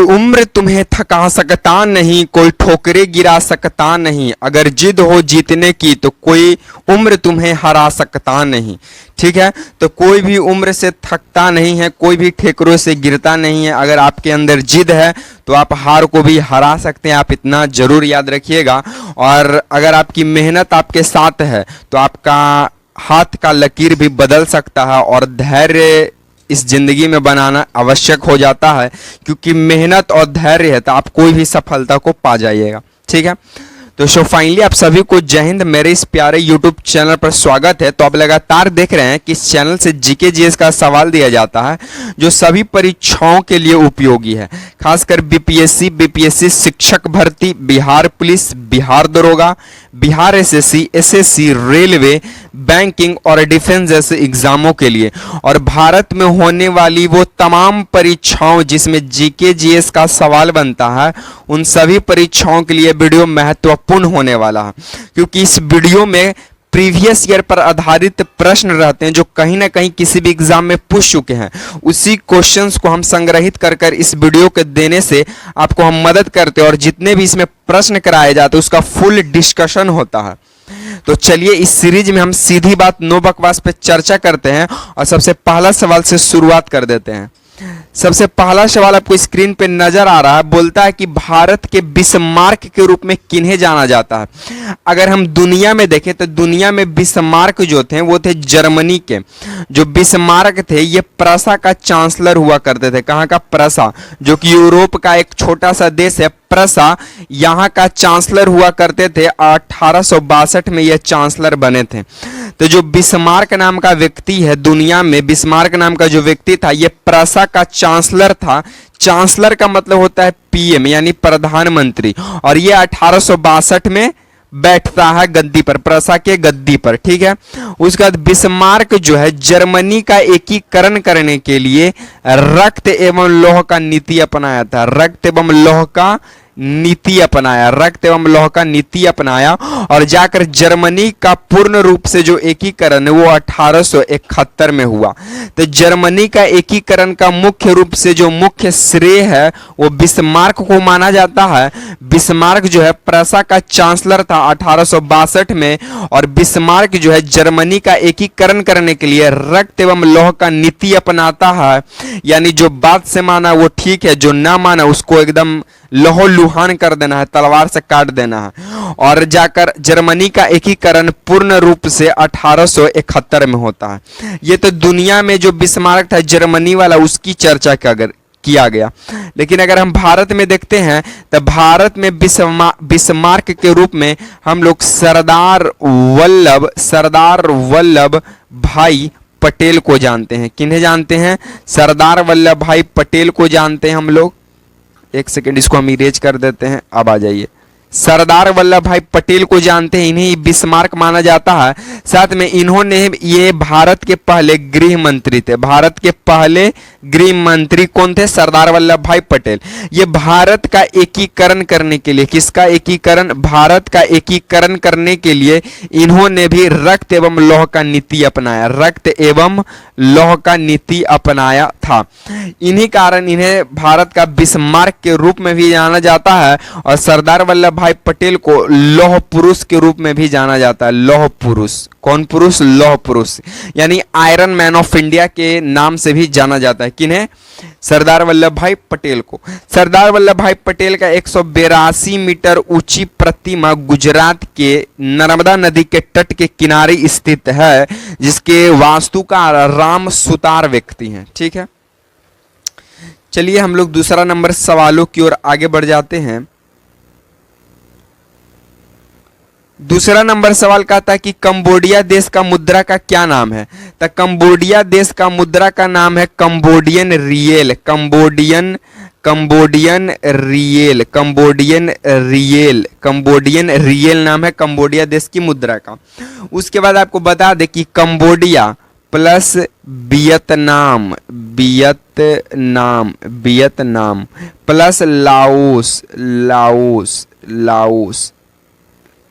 उम्र तुम्हें थका सकता नहीं, कोई ठोकरे गिरा सकता नहीं, अगर जिद हो जीतने की तो कोई उम्र तुम्हें हरा सकता नहीं। ठीक है, तो कोई भी उम्र से थकता नहीं है, कोई भी ठेकरों से गिरता नहीं है। अगर आपके अंदर जिद है तो आप हार को भी हरा सकते हैं, आप इतना जरूर याद रखिएगा। और अगर आपकी मेहनत आपके साथ है तो आपका हाथ का लकीर भी बदल सकता है, और धैर्य इस जिंदगी में बनाना आवश्यक हो जाता है, क्योंकि मेहनत और धैर्य है तो आप कोई भी सफलता को पा जाइएगा। ठीक है, तो सो फाइनली आप सभी को जय हिंद। मेरे इस प्यारे यूट्यूब चैनल पर स्वागत है। तो आप लगातार देख रहे हैं कि इस चैनल से जीके जीएस का सवाल दिया जाता है जो सभी परीक्षाओं के लिए उपयोगी है, खासकर बीपीएससी शिक्षक भर्ती, बिहार पुलिस, बिहार दरोगा, बिहार एसएससी, रेलवे, बैंकिंग और डिफेंस जैसे एग्जामों के लिए, और भारत में होने वाली वो तमाम परीक्षाओं जिसमें जीके जीएस का सवाल बनता है, उन सभी परीक्षाओं के लिए वीडियो महत्वपूर्ण होने वाला है। क्योंकि इस वीडियो में प्रीवियस ईयर पर आधारित प्रश्न रहते हैं जो कहीं ना कहीं किसी भी एग्जाम में पूछ चुके हैं, उसी क्वेश्चंस को हम संग्रहित कर इस वीडियो के देने से आपको हम मदद करते हैं, और जितने भी इसमें प्रश्न कराए जाते हैं उसका फुल डिस्कशन होता है। तो चलिए इस सीरीज में हम सीधी बात नो बकवास पे चर्चा करते हैं, और सबसे पहला सवाल से शुरुआत कर देते हैं। सबसे पहला सवाल आपको स्क्रीन पे नजर आ रहा है, बोलता है कि भारत के बिस्मार्क के रूप में किन्हें जाना जाता है। अगर हम दुनिया में देखें तो दुनिया में बिस्मार्क जो थे वो थे जर्मनी के। जो बिस्मार्क थे ये प्रसा का चांसलर हुआ करते थे। कहाँ का? प्रसा, जो कि यूरोप का एक छोटा सा देश है। प्रसा यहाँ का चांसलर हुआ करते थे। 1862 में ये चांसलर बने थे। तो जो बिस्मार्क नाम का व्यक्ति है, दुनिया में बिस्मार्क नाम का जो व्यक्ति था ये प्रसा का चांसलर था। चांसलर का मतलब होता है पीएम यानी प्रधानमंत्री, और ये 1862 में बैठता है गद्दी पर, प्रसा के गद्दी पर। ठीक है, उसके बाद बिस्मार्क जो है जर्मनी का एकीकरण करने के लिए रक्त एवं लौह का नीति अपनाया था। रक्त एवं लौह का नीति अपनाया, और जाकर जर्मनी का पूर्ण रूप से जो एकीकरण है वो 1871 में हुआ। तो जर्मनी का एकीकरण का मुख्य रूप से जो मुख्य श्रेय है वो बिस्मार्क को माना जाता है। बिस्मार्क जो है प्रसा का चांसलर था 1862 में, और बिस्मार्क जो है जर्मनी का एकीकरण करने के लिए रक्त एवं लौह का नीति अपनाता है। यानी जो बात से माना वो ठीक है, जो ना माना उसको एकदम लौह लुहान कर देना है, तलवार से काट देना है। और जाकर जर्मनी का एकीकरण पूर्ण रूप से 1871 में होता है। ये तो दुनिया में जो बिस्मार्क था जर्मनी वाला उसकी चर्चा किया गया। लेकिन अगर हम भारत में देखते हैं तो भारत में बिस्मार्क के रूप में हम लोग सरदार वल्लभ भाई पटेल को जानते हैं। किन्हें जानते हैं? सरदार वल्लभ भाई पटेल को जानते हैं हम लोग। एक सेकेंड, इसको हम इरेज कर देते हैं, अब आ जाइए। सरदार वल्लभ भाई पटेल को जानते हैं, इन्हें बिस्मार्क माना जाता है। साथ में इन्होंने ये भारत के पहले गृह मंत्री थे। भारत के पहले गृह मंत्री कौन थे? सरदार वल्लभ भाई पटेल। ये भारत का एकीकरण करने के लिए, किसका एकीकरण? भारत का एकीकरण करने के लिए इन्होंने भी रक्त एवं लौह का नीति अपनाया। रक्त एवं लौह का नीति अपनाया था। इन्हीं कारण इन्हें भारत का बिस्मार्क के रूप में भी जाना जाता है, और सरदार वल्लभ भाई पटेल को लौह पुरुष के रूप में भी जाना जाता है। लौह पुरुष, कौन पुरुष? लौह पुरुष, यानी आयरन मैन ऑफ इंडिया के नाम से भी जाना जाता है। किन्हें? सरदार वल्लभ भाई पटेल को। सरदार वल्लभ भाई पटेल का 182 मीटर ऊंची प्रतिमा गुजरात के नर्मदा नदी के तट के किनारे स्थित है, जिसके वास्तुकार राम सुतार व्यक्ति हैं। ठीक है, चलिए हम लोग दूसरा नंबर सवालों की ओर आगे बढ़ जाते हैं। दूसरा नंबर सवाल कहता है कि कंबोडिया देश का मुद्रा का क्या नाम है? तो कंबोडिया देश का मुद्रा का नाम है कंबोडियन रियल। कंबोडियन रियल नाम है कंबोडिया देश की मुद्रा का। उसके बाद आपको बता दे कि Cambodia plus Vietnam plus Laos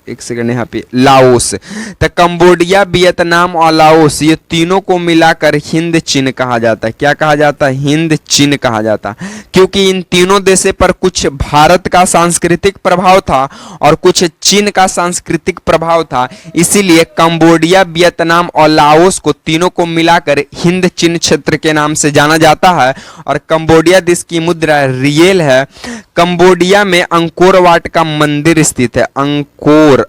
एक सेकंड यहाँ पे, लाओस। तो कंबोडिया, वियतनाम और लाओस, ये तीनों को मिलाकर हिंद चीन कहा जाता है। क्या कहा जाता है? हिंद चीन कहा जाता है, क्योंकि इन तीनों देशों पर कुछ भारत का सांस्कृतिक प्रभाव था और कुछ चीन का सांस्कृतिक प्रभाव था, इसीलिए कंबोडिया, वियतनाम और लाओस को तीनों को मिलाकर हिंद चीन क्षेत्र के नाम से जाना जाता है। और कंबोडिया देश की मुद्रा रियल है। कंबोडिया में अंकोर वाट का मंदिर स्थित है। अंकोर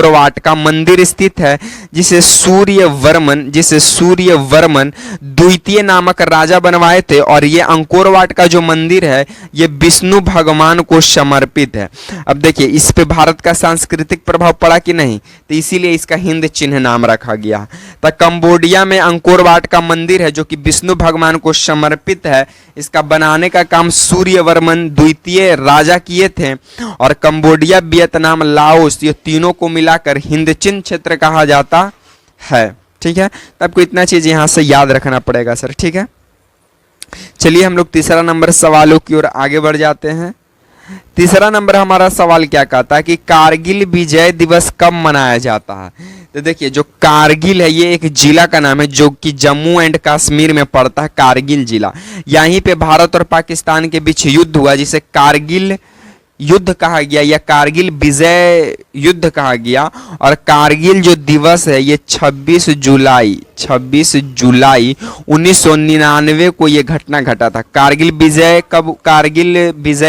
वाट का मंदिर स्थित है, जिसे सूर्यवर्मन द्वितीय नामक राजा बनवाए थे। और ये अंकोर वाट का जो मंदिर है ये विष्णु भगवान को समर्पित है। अब देखिए इस पे भारत का सांस्कृतिक प्रभाव पड़ा कि नहीं, तो इसीलिए इसका हिंद चिन्ह नाम रखा गया। तो कंबोडिया में अंकोर वाट का मंदिर है जो कि विष्णु भगवान को समर्पित है। इसका बनाने का काम सूर्यवर्मन द्वितीय राजा किए थे। और कंबोडिया, वियतनाम, लाओस, ये तीनों को मिलाकर हिंद चीन क्षेत्र कहा जाता है। ठीक है, तो आपको इतना चीज यहां से याद रखना पड़ेगा सर। ठीक है, चलिए हम लोग तीसरा नंबर सवालों की ओर आगे बढ़ जाते हैं। तीसरा नंबर हमारा सवाल क्या कहता है कि कारगिल विजय दिवस कब मनाया जाता है? तो देखिए जो कारगिल है ये एक जिला का नाम है जो कि जम्मू एंड कश्मीर में पड़ता है। कारगिल जिला, यहीं पे भारत और पाकिस्तान के बीच युद्ध हुआ जिसे कारगिल युद्ध कहा गया या कारगिल विजय युद्ध कहा गया। और कारगिल जो दिवस है ये 26 जुलाई 1999 को ये घटना घटा था। कारगिल विजय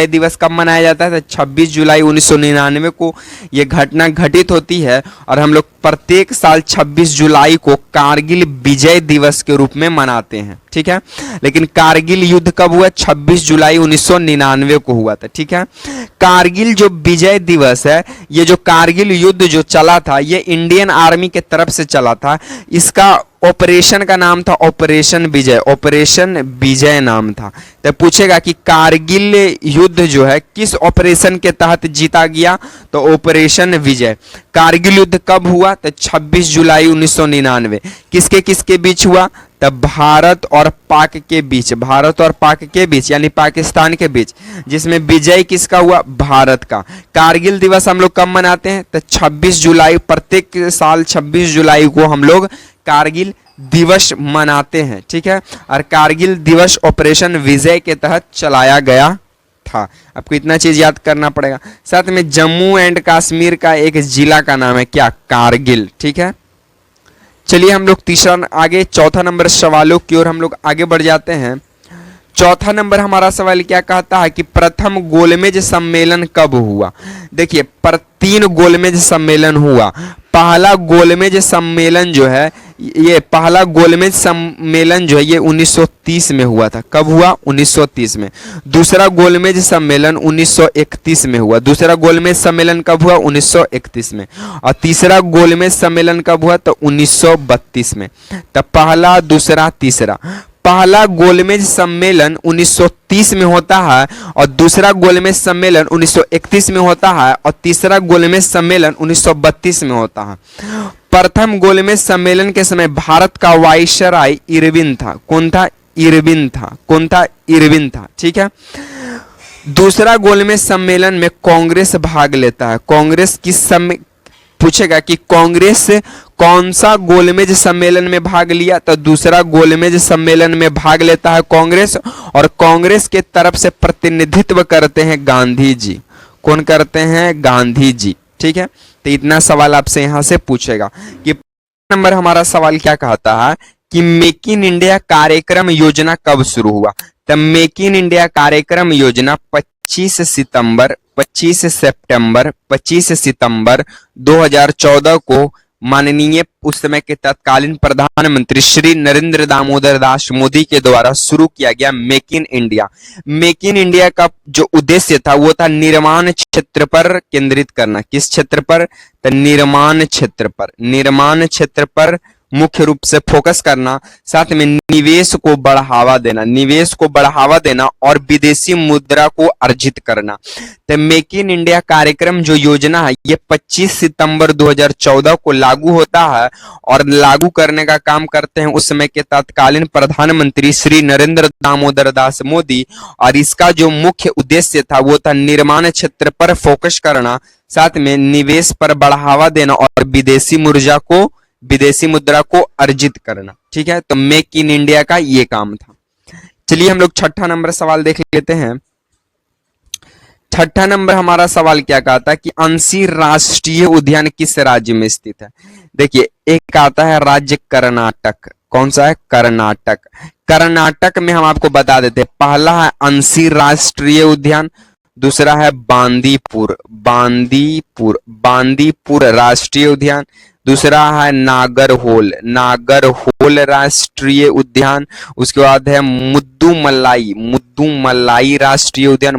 दिवस कब मनाया जाता है? तो 26 जुलाई 1999 को ये घटना घटित होती है। और हम लोग प्रत्येक साल 26 जुलाई को कारगिल विजय दिवस के रूप में मनाते हैं। ठीक है, लेकिन कारगिल युद्ध कब हुआ? 26 जुलाई 1999 को हुआ था। ठीक है, कारगिल जो विजय दिवस है, ये जो कारगिल युद्ध जो चला था ये इंडियन आर्मी के तरफ से चला था। इसका ऑपरेशन का नाम था ऑपरेशन विजय नाम था। तो पूछेगा कि कारगिल युद्ध जो है किस ऑपरेशन के तहत जीता गया? तो ऑपरेशन विजय। कारगिल युद्ध कब हुआ? तो 26 जुलाई 1999। किसके किसके बीच हुआ? तब भारत और पाक के बीच यानी पाकिस्तान के बीच, जिसमें विजय किसका हुआ? भारत का। कारगिल दिवस हम लोग कब मनाते हैं? तो 26 जुलाई, प्रत्येक साल 26 जुलाई को हम लोग कारगिल दिवस मनाते हैं। ठीक है, और कारगिल दिवस ऑपरेशन विजय के तहत चलाया गया था। आपको इतना चीज याद करना पड़ेगा। साथ में जम्मू एंड कश्मीर का एक जिला का नाम है क्या? कारगिल। ठीक है, चलिए हम लोग चौथा नंबर सवालों की ओर हम लोग आगे बढ़ जाते हैं। चौथा नंबर हमारा सवाल क्या कहता है कि प्रथम गोलमेज सम्मेलन कब हुआ? देखिए 3 गोलमेज सम्मेलन हुआ। पहला गोलमेज सम्मेलन जो है ये 1930 में हुआ था। कब हुआ? 1930 में। दूसरा गोलमेज सम्मेलन 1931 में हुआ। दूसरा गोलमेज सम्मेलन कब हुआ? 1931 में। और तीसरा गोलमेज सम्मेलन कब हुआ? तो 1932 में। तब पहला, दूसरा, तीसरा। पहला गोलमेज सम्मेलन 1930 में होता है और दूसरा गोलमेज सम्मेलन 1931 में होता है और तीसरा गोलमेज सम्मेलन 1932 में होता है। प्रथम गोलमेज सम्मेलन के समय भारत का वाइसराय इरविन था। कौन था? इरविन था। ठीक है, दूसरा गोलमेज सम्मेलन में कांग्रेस भाग लेता है। कांग्रेस किस समय पूछेगा कि कांग्रेस कौन सा गोलमेज सम्मेलन में भाग लिया? तो दूसरा गोलमेज सम्मेलन में भाग लेता है कांग्रेस। और कांग्रेस के तरफ से प्रतिनिधित्व करते हैं गांधी जी। कौन करते हैं? गांधी जी। ठीक है, तो इतना सवाल आपसे यहां से पूछेगा कि नंबर हमारा सवाल क्या कहता है कि मेक इन इंडिया कार्यक्रम योजना कब शुरू हुआ? तो मेक इन इंडिया कार्यक्रम योजना 25 सितंबर 2014 को माननीय उस समय के तत्कालीन प्रधानमंत्री श्री नरेंद्र दामोदर दास मोदी के द्वारा शुरू किया गया make in India. Make in India का जो उद्देश्य था वो था निर्माण क्षेत्र पर केंद्रित करना। किस क्षेत्र पर? तो निर्माण क्षेत्र पर मुख्य रूप से फोकस करना, साथ में निवेश को बढ़ावा देना, निवेश को बढ़ावा देना और विदेशी मुद्रा को अर्जित करना। तो मेक इन इंडिया कार्यक्रम जो योजना है ये 25 सितंबर 2014 को लागू होता है और लागू करने का काम करते हैं उस समय के तत्कालीन प्रधानमंत्री श्री नरेंद्र दामोदर दास मोदी। और इसका जो मुख्य उद्देश्य था वो था निर्माण क्षेत्र पर फोकस करना, साथ में निवेश पर बढ़ावा देना और विदेशी मुद्रा को अर्जित करना। ठीक है, तो मेक इन इंडिया का ये काम था। चलिए हम लोग छठा नंबर सवाल देख लेते हैं। छठा नंबर हमारा सवाल क्या कहता है कि अंशी राष्ट्रीय उद्यान किस राज्य में स्थित है। देखिए, एक आता है राज्य कर्नाटक। कौन सा है? कर्नाटक। कर्नाटक में हम आपको बता देते हैं, पहला है अंशी राष्ट्रीय उद्यान, दूसरा है बांदीपुर राष्ट्रीय उद्यान, दूसरा है नागरहोल राष्ट्रीय उद्यान, उसके बाद है मुद्दुमलाई राष्ट्रीय उद्यान,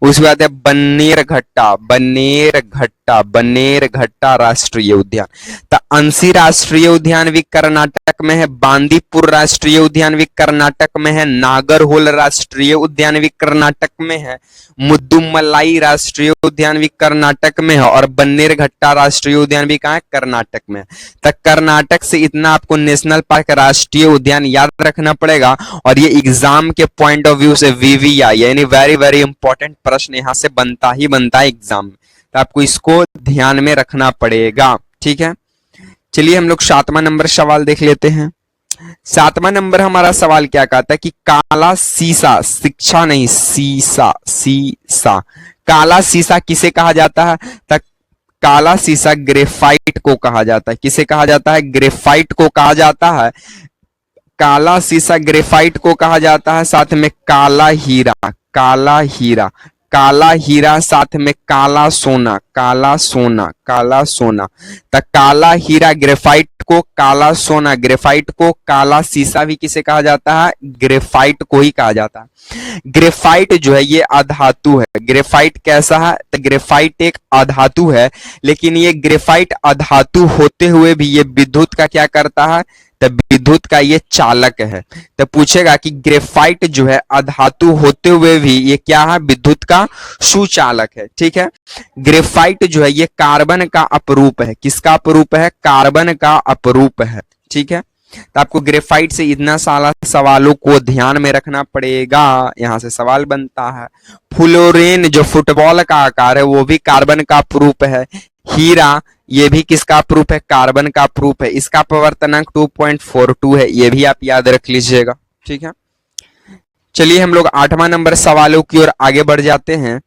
उसके बाद है बन्नेरघट्टा राष्ट्रीय उद्यान। तो अंशी राष्ट्रीय उद्यान भी कर्नाटक में है, बांदीपुर राष्ट्रीय उद्यान भी कर्नाटक में है, नागरहोल राष्ट्रीय उद्यान भी कर्नाटक में है, मुद्दुमलाई राष्ट्रीय उद्यान भी कर्नाटक में है और बन्नेरघट्टा राष्ट्रीय उद्यान भी कहाँ है? कर्नाटक में है। तो कर्नाटक से इतना आपको नेशनल पार्क राष्ट्रीय उद्यान याद रखना पड़ेगा और ये एग्जाम के पॉइंट ऑफ व्यू से VVI यानी वेरी वेरी इंपॉर्टेंट प्रश्न यहाँ से बनता है एग्जाम में, तो आपको इसको ध्यान में रखना पड़ेगा। ठीक है, चलिए हम लोग 7वां नंबर सवाल देख लेते हैं। 7वां नंबर हमारा सवाल क्या कहता है कि काला शीशा, शिक्षा नहीं शीशा, काला शीशा किसे कहा जाता है? तक काला शीशा ग्रेफाइट को कहा जाता है। किसे कहा जाता है? ग्रेफाइट को कहा जाता है। काला शीशा ग्रेफाइट को कहा जाता है, साथ में काला हीरा, साथ में काला सोना। तो काला हीरा ग्रेफाइट को, काला सोना ग्रेफाइट को, काला शीशा भी किसे कहा जाता है? ग्रेफाइट को ही कहा जाता है। ग्रेफाइट जो है ये अधातु है। ग्रेफाइट कैसा है? तो ग्रेफाइट एक अधातु है, लेकिन ये ग्रेफाइट अधातु होते हुए भी ये विद्युत का क्या करता है? तो विद्युत का ये चालक है। तो पूछेगा कि ग्रेफाइट जो है अधातु होते हुए भी ये क्या है? विद्युत का सुचालक है। ठीक है, ग्रेफाइट जो है ये कार्बन का अपरूप है। किसका अपरूप है? कार्बन का अपरूप है। ठीक है, तो आपको ग्रेफाइट से इतना सारा सवालों को ध्यान में रखना पड़ेगा। यहां से सवाल बनता है। फ्लोरीन जो फुटबॉल का आकार है वो भी कार्बन का अपरूप है। हीरा ये भी किसका प्रूफ है? कार्बन का प्रूफ है। इसका अपवर्तनांक 2.42 है, ये भी आप याद रख लीजिएगा। ठीक है, चलिए हम लोग 8वां नंबर सवालों की ओर आगे बढ़ जाते हैं।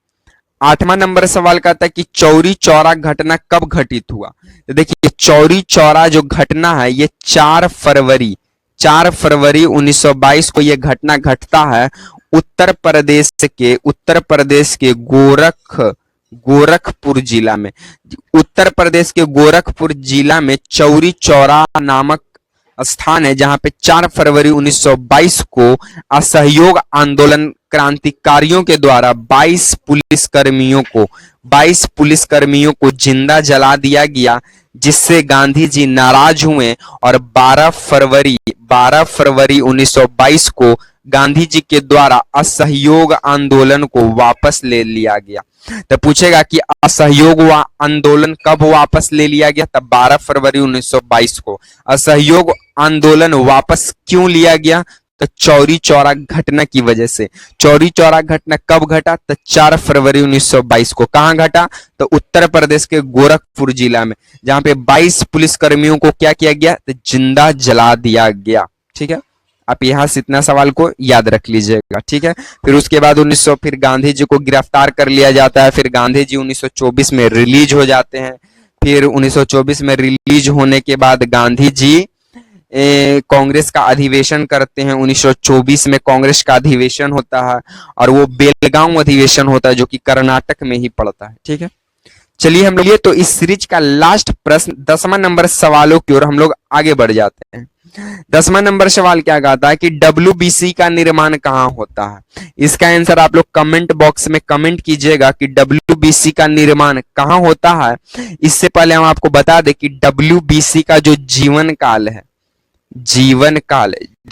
8वां नंबर सवाल कहता है कि चौरी चौरा घटना कब घटित हुआ। तो देखिए, चौरी चौरा जो घटना है ये 4 फरवरी 1922 को ये घटना घटता है उत्तर प्रदेश के गोरखपुर जिला में। उत्तर प्रदेश के गोरखपुर जिला में चौरी चौरा नामक स्थान है, जहां पे 4 फरवरी 1922 को असहयोग आंदोलन क्रांतिकारियों के द्वारा 22 पुलिसकर्मियों को जिंदा जला दिया गया, जिससे गांधी जी नाराज हुए और 12 फरवरी 1922 को गांधी जी के द्वारा असहयोग आंदोलन को वापस ले लिया गया। तो पूछेगा कि असहयोग आंदोलन कब वापस ले लिया गया? तब 12 फरवरी 1922 को। असहयोग आंदोलन वापस क्यों लिया गया? तो चौरी चौरा घटना की वजह से। चौरी चौरा घटना कब घटा? तो 4 फरवरी 1922 को। कहां घटा? तो उत्तर प्रदेश के गोरखपुर जिला में, जहां पे 22 पुलिसकर्मियों को क्या किया गया? तो जिंदा जला दिया गया। ठीक है, आप यहां से इतना सवाल को याद रख लीजिएगा। ठीक है, फिर उसके बाद फिर गांधी जी को गिरफ्तार कर लिया जाता है। फिर गांधी जी 1924 में रिलीज हो जाते हैं। फिर 1924 में रिलीज होने के बाद गांधी जी कांग्रेस का अधिवेशन करते हैं। 1924 में कांग्रेस का अधिवेशन होता है और वो बेलगांव अधिवेशन होता है, जो कि कर्नाटक में ही पड़ता है। ठीक है, चलिए हम लोग ये तो इस सीरीज का लास्ट प्रश्न 10वां नंबर सवालों की ओर हम लोग आगे बढ़ जाते हैं। 10वां नंबर सवाल क्या कहता है कि WBC का निर्माण कहाँ होता है। इसका आंसर आप लोग कमेंट बॉक्स में कमेंट कीजिएगा कि WBC का निर्माण कहाँ होता है। इससे पहले हम आपको बता दें कि WBC का जो जीवन काल है,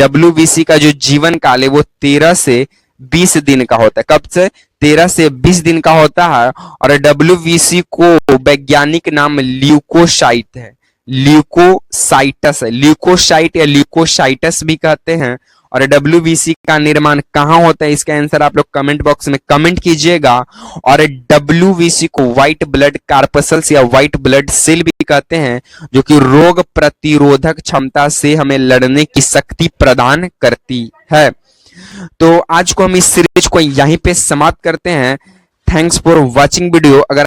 WBC का जो जीवन काल है वो 13 से 20 दिन का होता है। कब से? 13 से 20 दिन का होता है। और WBC को वैज्ञानिक नाम ल्यूकोसाइट है, ल्यूकोसाइटस है, ल्यूकोसाइट या ल्यूकोसाइटस भी कहते हैं। और WBC का निर्माण कहाँ होता है, इसका आंसर आप लोग कमेंट बॉक्स में कमेंट कीजिएगा। और WBC को व्हाइट ब्लड कार्पसल्स या व्हाइट ब्लड सेल भी कहते हैं, जो कि रोग प्रतिरोधक क्षमता से हमें लड़ने की शक्ति प्रदान करती है। तो आज को हम इस सीरीज को यहीं पे समाप्त करते हैं। Thanks for watching video. अगर